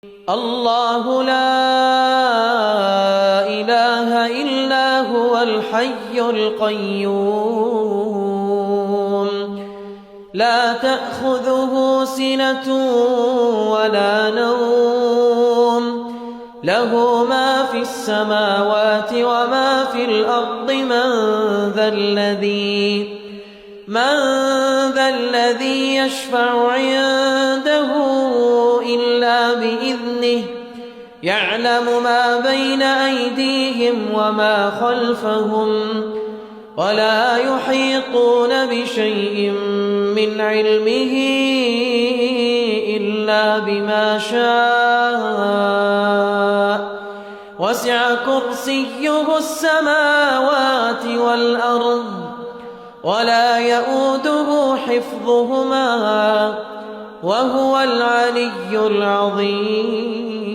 الله لا إله إلا هو الحي القيوم لا تأخذه سنة ولا نوم له ما في السماوات وما في الأرض من ذا الذي يشفع عنده إلا بإذنه يعلم ما بين أيديهم وما خلفهم ولا يحيطون بشيء من علمه إلا بما شاء وسع كرسيه السماوات والأرض ولا يؤوده حفظهما وهو العلي العظيم.